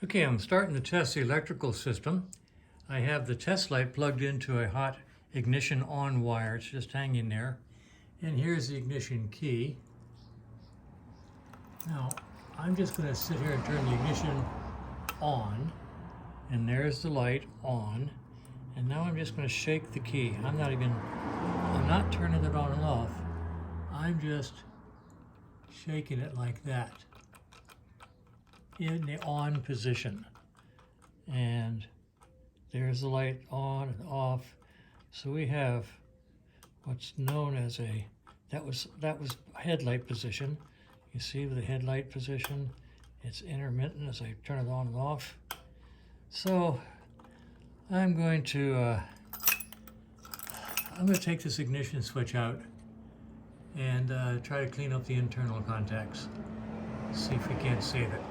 Okay, I'm starting to test the electrical system. I have the test light plugged into a hot ignition on wire. It's just hanging there. And here's the ignition key. Now, I'm just going to sit here and turn the ignition on. And there's the light on. And now I'm just going to shake the key. I'm not turning it on and off. I'm just shaking it like that in the on position. And there's the light on and off. So we have what's known as that was headlight position. You see with the headlight position, it's intermittent as I turn it on and off. So I'm going to take this ignition switch out and try to clean up the internal contacts. See if we can't save it.